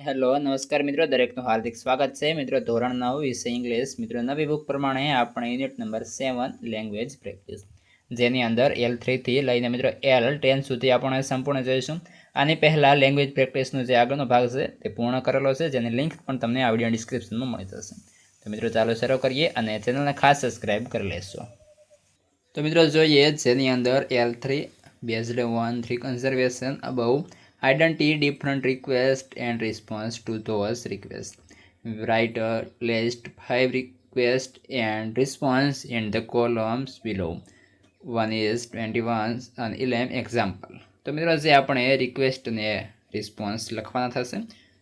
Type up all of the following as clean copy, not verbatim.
Hello નમસ્કાર મિત્રો, દરેકનું હાર્દિક સ્વાગત છે મિત્રો. ધોરણ 9 વિષય ઇંગ્લિશ મિત્રો. નવી બુક પ્રમાણે આપણે યુનિટ નંબર 7 લેંગ્વેજ પ્રેક્ટિસ, જેની અંદર L3 થી લઈને મિત્રો L10 સુધી આપણે સંપૂર્ણ જોઈશું. આની પહેલાં લેંગ્વેજ પ્રેક્ટિસનો જે આગળનો ભાગ છે તે પૂર્ણ કરેલો છે, જેની લિંક પણ તમને આ વિડીયો ડિસ્ક્રિપ્શનમાં મળી જશે. તો મિત્રો ચાલો શરૂ કરીએ અને ચેનલને ખાસ સબસ્ક્રાઈબ કરી લેશો. તો મિત્રો જોઈએ જેની અંદર L3 based on 3 conservation above, identify different requests and response to those requests. Write a list 5 requests and response in the columns below. 1 is 21 and 11 example. તો મિત્રો જે આપણે રિક્વેસ્ટ ને રિસ્પોન્સ લખવાના થશે,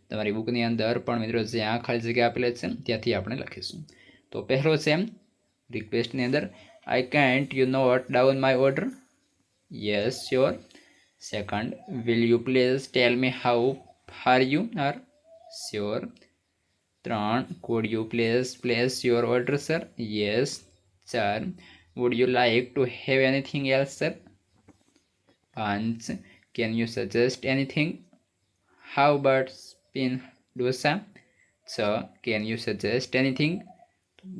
તમારી બુકની અંદર પણ મિત્રો જ્યાં ખાલી જગ્યા આપેલી છે ત્યાંથી આપણે લખીશું. તો પહેલો છે રિક્વેસ્ટની અંદર, I can't you note down my order? Yes, sure. Second, will you please tell me how far you are? Sure. 3, could you please place your order, sir? Yes. 4, would you like to have anything else, sir? 5, can you suggest anything? How about spin dosa? 6, can you suggest anything?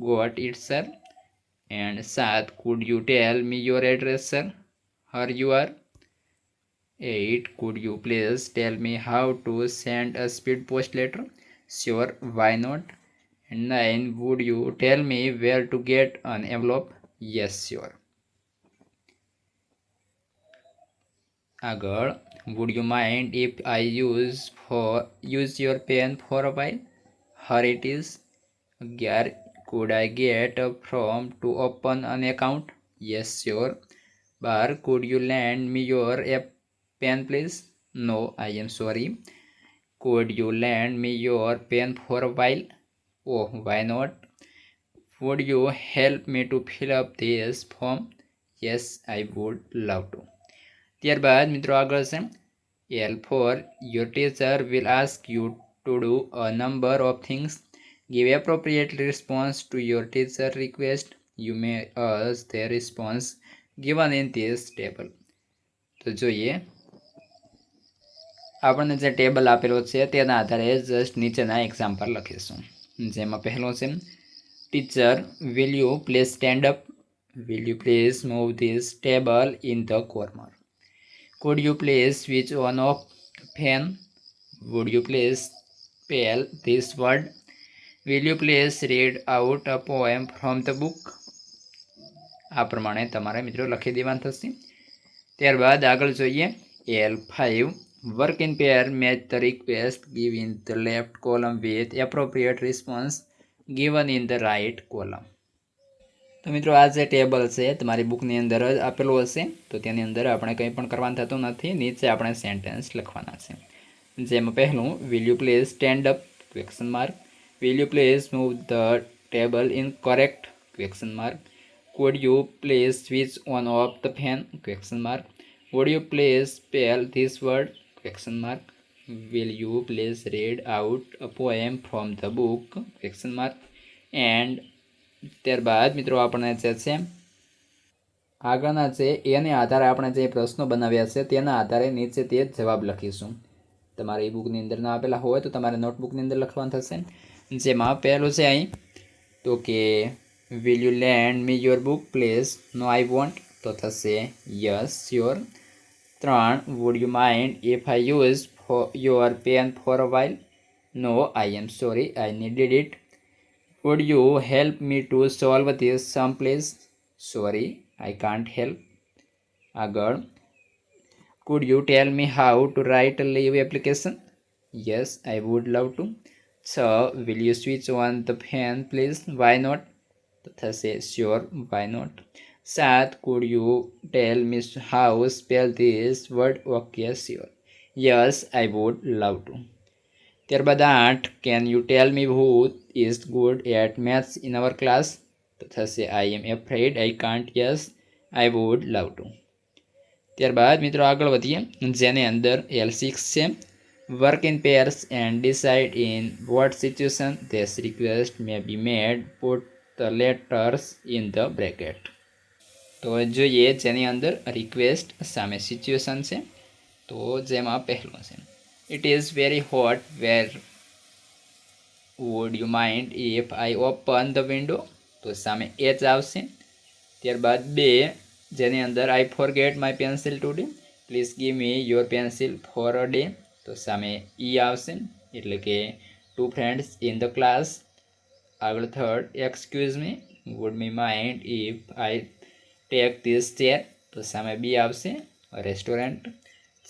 Got it, sir. And 7, could you tell me your address, sir? Here you are. 8, could you please tell me how to send a speed post letter? Sure, why not? And 9, would you tell me where to get an envelope? Yes, sure. આગળ, would you mind if I use your pen for a while? Here it is. 11, could I get a form to open an account? Yes, sure. 12, could you lend me your pen please? No, I am sorry. Could you lend me your pen for a while? Oh, why not? Would you help me to fill up this form? Yes, I would love to. ત્યારબાદ મિત્રો આગળ છે L4, your teacher will ask you to do a number of things. Give appropriate response to your teacher request. You may use the response given in this table. તો જોઈએ આપણને જે table આપેલો છે તેના આધારે જસ્ટ નીચેના એક્ઝામ્પલ લખીશું. જેમાં પહેલો છે teacher, will you please stand up? Will you please move this table in the corner? Could you please switch on off the fan? Would you please spell this word? Will you please read out a poem from the book? આ પ્રમાણે તમારે મિત્રો લખી દેવાનું થશે. ત્યારબાદ આગળ જોઈએ L5, work in pair, match the request given in the left column with appropriate response given in the right column. તો મિત્રો આ જે ટેબલ છે તમારી બુકની અંદર જ આપેલું હશે, તો તેની અંદર આપણે કંઈ પણ કરવાનું થતું નથી. નીચે આપણે સેન્ટેન્સ લખવાના છે. જેમાં પહેલું, will you please stand up? Question mark. Will you please move the table in correct? Question mark. Food you please switch on of the fan? Question mark. Would you please spell this word? Question mark. Will you please read out a poem from the book? Question mark. And ત્યારબાદ મિત્રો આપણે જે છે આગળના છે એને આધારે આપણે જે પ્રશ્નો બનાવ્યા છે તેના આધારે નીચે તે જવાબ લખીશું. તમારી બુકની અંદર ના આપેલા હોય તો તમારે નોટબુકની અંદર લખવાનું થશે. જેમાં પહેલું છે અહીં તો કે will you lend me your book please? No I won't. તો થશે yes, sure. 3, would you mind if I use your pen for a while? No, I am sorry, I needed it. Would you help me to solve this sum please? Sorry, I can't help. આગળ, could you tell me how to write a leave application? Yes, I would love to. So, will you switch on the fan please? Why not? તો થશે sure, why not? 7, could you tell me how spell this word? Okay, sure. Yes, I would love to. ત્યારબાદ 8, can you tell me who is good at maths in our class? તો થશે I am afraid, I can't. Yes, I would love to. ત્યારબાદ મિત્રો આગળ વધીએ જેની અંદર L6 છે, work in pairs and decide in what situation this request may be made, put the letters in the bracket. તો જોઈએ જેની અંદર રિક્વેસ્ટ સામે સિચ્યુએશન છે. તો જેમાં પહેલું છે, It is very hot where would you mind if I open the window, તો સામે એચ આવશે. ત્યારબાદ 2 જેની અંદર I forget my pencil today, please give me your pencil for a day, તો સામે ઈ આવશે, એટલે કે 2 ફ્રેન્ડ્સ ઇન ધ ક્લાસ. આગળ third, excuse me would me mind if I take this chair, તો સામે બી આવશે, restaurant.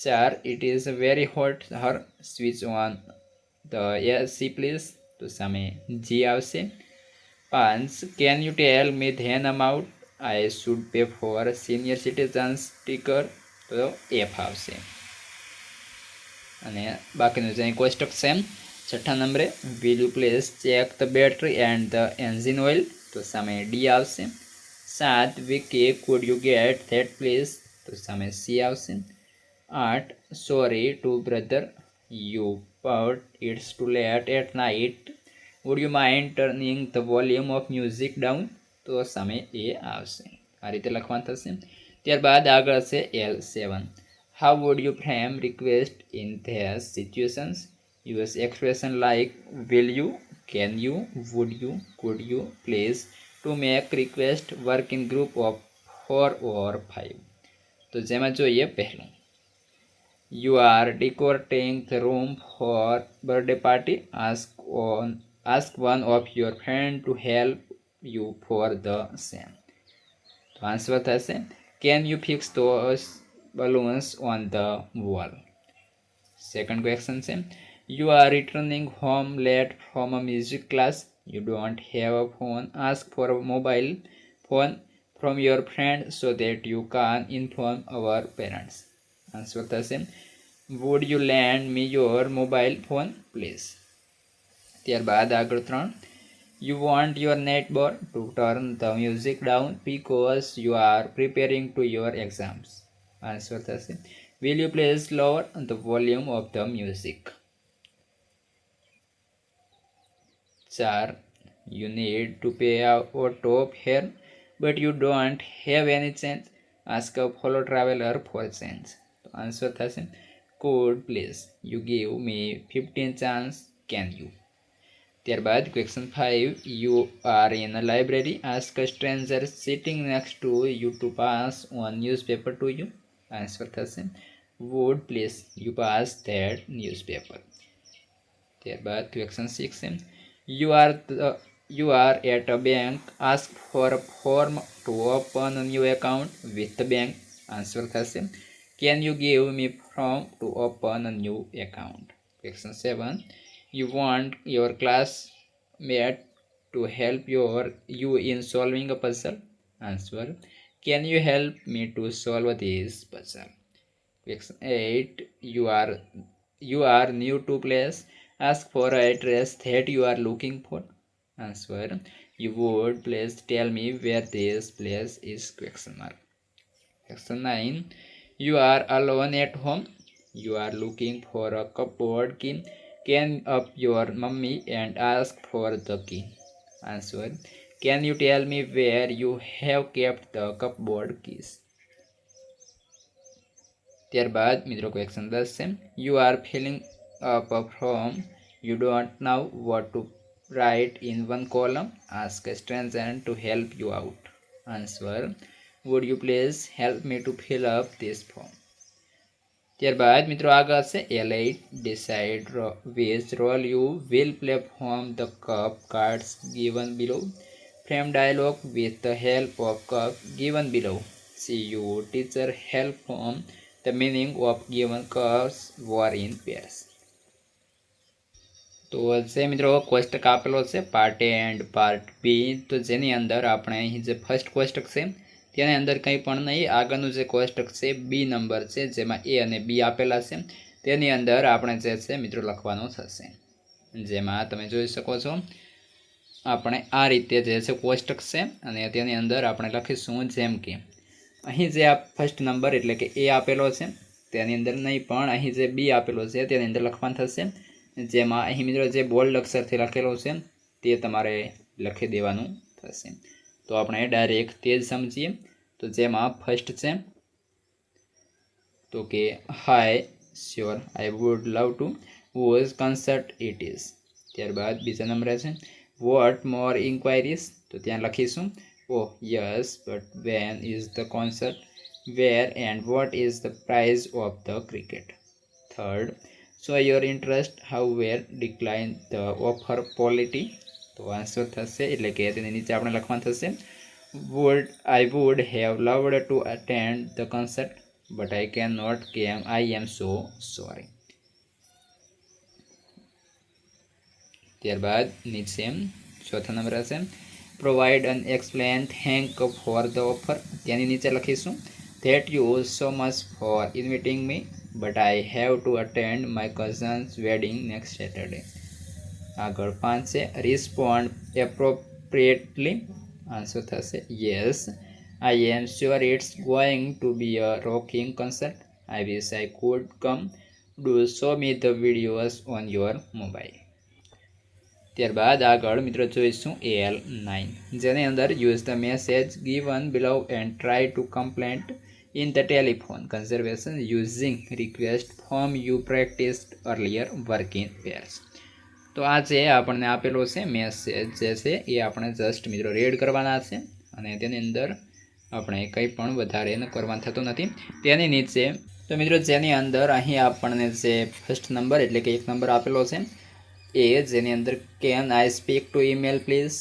4 it is very hot her, switch on the AC please, તો સામે જી આવશે. 5 can you tell me then amount I should pay for senior citizens sticker, તો F આવશે. અને બાકીનું જે કોષ્ટક છે 6 નંબરે, will you please check the battery and the engine oil, તો સામે ડી આવશે. 7 Vicky could you get that please, તો સામે સી આવશે. 8 sorry to bother you but it's too late at night, would you mind turning the volume of music down, તો સામે એ આવશે. આ રીતે લખવાનું થશે. ત્યારબાદ આગળ છે L7, how would you frame request in this situations, use expression like will you, can you, would you, food you, please to make request, work in group of 4 or 5. તો જેમાં જોઈએ પહેલું, you are decorating the room for birthday party, ask one of your friend to help you for the same, તો answer થશે can you fix those balloons on the wall. Second question છે, you are returning home late from a music class, you don't have a phone, ask for a mobile phone from your friend so that you can inform our parents. Answer થશે would you lend me your mobile phone please. ત્યારબાદ આગળ 3, you want your neighbor to turn the music down because you are preparing to your exams. Answer થશે will you please lower the volume of the music. 4, you need to pay auto fare but you don't have any change, ask a fellow traveler for change. તો answer થશે could please you give me 15 chance, can you. ત્યારબાદ question 5, you are in a library, ask a stranger sitting next to you to pass one newspaper to you. Answer થશે would please you pass that newspaper. ત્યારબાદ question 6, you are at a bank, ask for a form to open a new account with the bank. Answer થશે can you give me form to open a new account. Question 7, you want your classmate to help you in solving a puzzle. Answer can you help me to solve this puzzle. Question 8, you are new to place, ask for an address that you are looking for. Answer you would please tell me where this place is. Question 9, you are alone at home, you are looking for a cupboard key, can up your mummy and ask for the key. Answer can you tell me where you have kept the cupboard keys. ત્યારબાદ મિત્રો question 10 છે, you are filling up a form, you don't know what to write in one column, ask a stranger to help you out. Answer would you please help me to fill up this form. ત્યારબાદ મિત્રો આગળ છે L8, decide which role you will play from the cup cards given below, frame dialogue with the help of cup given below, see you teacher help from the meaning of given cups were in pairs. તો જે મિત્રો કોષ્ટક આપેલો છે part A and part B, તો જેની અંદર આપણે અહીં જે ફર્સ્ટ કોષ્ટક છે તેની અંદર કંઈ પણ નહીં, આગળનું જે કોષ્ટક છે બી નંબર છે જેમાં એ અને બી આપેલા છે તેની અંદર આપણે જે છે મિત્રો લખવાનું થશે. જેમાં તમે જોઈ શકો છો આપણે આ રીતે જે છે કોષ્ટક છે અને તેની અંદર આપણે લખીશું જેમ કે અહીં જે આ ફર્સ્ટ નંબર એટલે કે એ આપેલો છે તેની અંદર નહીં, પણ અહીં જે બી આપેલો છે તેની અંદર લખવાનું થશે. જેમાં અહીં મિત્રો જે બોલ્ડ અક્ષરથી લખેલો છે તે તમારે લખી દેવાનું થશે. તો આપણે ડાયરેક્ટ તે જ સમજીએ. તો જેમાં ફર્સ્ટ છે તો કે hi sure I would love to, whose concert it is. ત્યારબાદ બીજા નંબરે છે વોટ મોર ઇન્ક્વાયરીઝ, તો ત્યાં લખીશું oh yes but when is the concert, where and what is the prize of the cricket. Third, show your interest how were decline the offer politely, તો answer થશે એટલે કે તેની નીચે આપણે લખવાનું થશે would have loved to attend the concert but I cannot came, I am so sorry. ત્યારબાદ નીચે ચોથા નંબર હશે provide an explain thank for the offer, તેની નીચે લખીશું ધેટ you so much for inviting me but I have to attend my cousin's wedding next Saturday. આગળ 5 છે રિસ્પોન્ડ એપ્રોપ્રિએટલી, આન્સર થશે yes I am sure it's going to be a rocking concert, I wish I could come, do show me the videos on your mobile. ત્યારબાદ આગળ મિત્રો જોઈશું AL9, જેની અંદર use the message given below and try to complaint in the telephone conversation using request form you practised earlier work in pairs. તો આ જે આપણને આપેલો છે મેસેજ જે છે એ આપણે જસ્ટ મિત્રો રીડ કરવાના છે અને તેની અંદર આપણે કંઈ પણ વધારે કરવાનું થતું નથી. તેની નીચે તો મિત્રો જેની અંદર અહીં આપણને જે ફર્સ્ટ નંબર એટલે કે 1 નંબર આપેલો છે એ જેની અંદર can I speak to Emil please,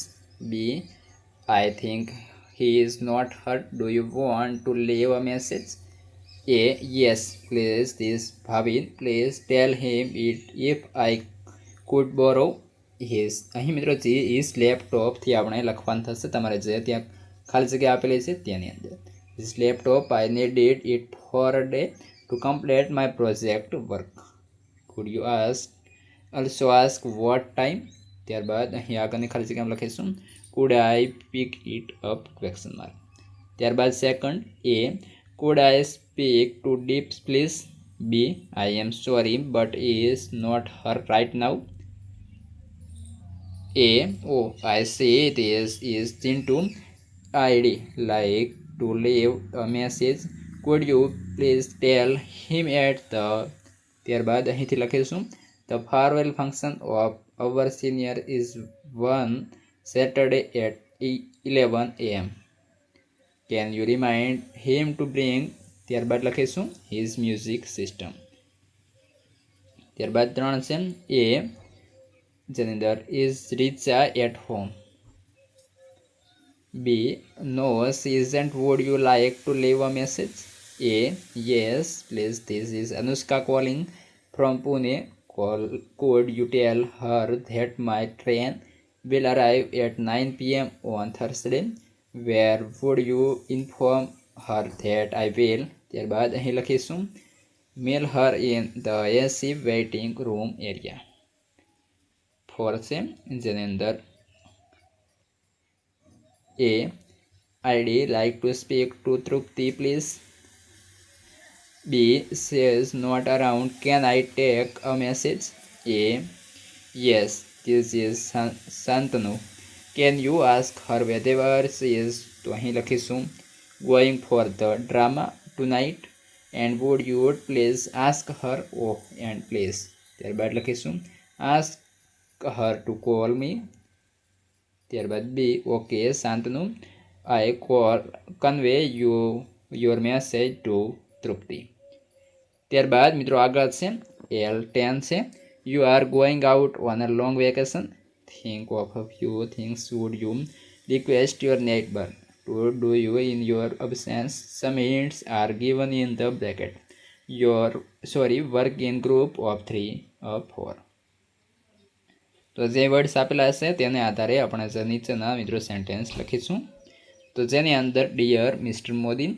B I think he is not hurt, do you want to leave a message, A yes please this Bhavin please tell him it if I could borrow his. અહીં મિત્રો જે is લેપટોપથી આપણે લખવાનું થશે, તમારે જે ત્યાં ખાલી જગ્યા આપેલી છે તેની અંદર is laptop I need it four a day to complete my project work, food you also ask what time. ત્યારબાદ અહીં આગળની ખાલી જગ્યામાં લખીશું could I pick it up question mark. ત્યારબાદ second A could I speak to Dips please, B I am sorry but is not her right now, A oh I see this is Chintu, I'd like to leave a message, could you please tell him at the. ત્યારબાદ અહીંથી લખીશું The farewell function of our senior is one Saturday at 11 am. Can you remind him to bring. ત્યારબાદ લખીશું his music system. ત્યારબાદ 3 છે A જેની અંદર is Richa at home, B no she isn't, would you like to leave a message, A yes please this is Anushka calling from Pune, could you tell her that my train will arrive at 9 p.m. on Thursday, where would you inform her that I will. ત્યારબાદ અહીં લખીશું mail her in the AC waiting room area. 4 છે જેની અંદર A I'd like to speak to Trupti please, B she is not around, can I take a message, A yes this is Santanu, can you ask her whether she is. તો અહીં લખીશું going for the drama tonight and would you please ask her, oh and please. ત્યારબાદ લખીશું ask her to call me. ત્યારબાદ B okay Santanu I convey your message to Trupti. ત્યારબાદ મિત્રો આગળ છે L10 છે you are going out on a long vacation, think of a few things would you request your neighbor to do you in your absence, some hints are given in the bracket, work in group of 3 or 4. તો જે words આપેલા હશે તેને આધારે આપણે નીચેના મિત્રો sentence લખીશું. તો જેની અંદર dear mister Modi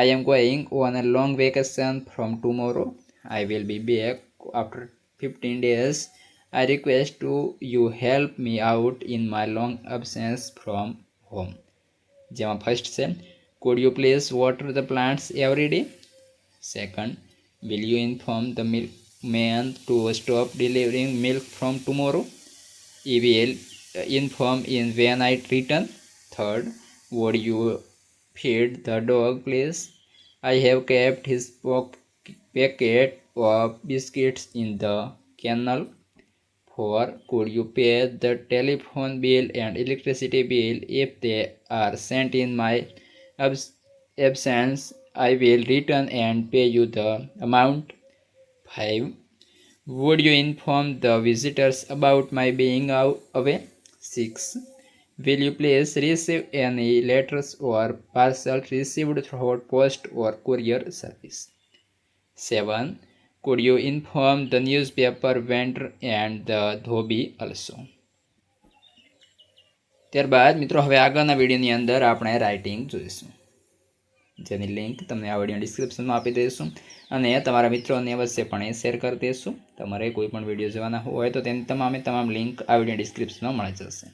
I am going on a long vacation from tomorrow, I will be back after 15 days, I request you help me out in my long absence from home. જેમાં ફર્સ્ટ છે could you please water the plants every day, second will you inform the milkman to stop delivering milk from tomorrow, he will inform in when I return, third would you feed the dog please, I have kept his packet of biscuits in the kennel, or could you pay the telephone bill and electricity bill if they are sent in my absence? I will return and pay you the amount. 5. Would you inform the visitors about my being away? 6. Will you please receive any letters or parcels received through post or courier service? 7. Could you inform the newspaper vendor and the dhobie also? ત્યારબાદ મિત્રો હવે આગળના વિડીયોની અંદર આપણે writing જોઈશું, જેની link તમને આ વિડીયો ડિસ્ક્રિપ્શનમાં આપી દઈશું અને તમારા મિત્રોને અવશ્યપણે શેર કરી દઈશું. તમારે કોઈ પણ વિડીયો જોવાના હોય તો તેની તમામ લિંક આ વિડીયો ડિસ્ક્રિપ્શનમાં મળી જશે.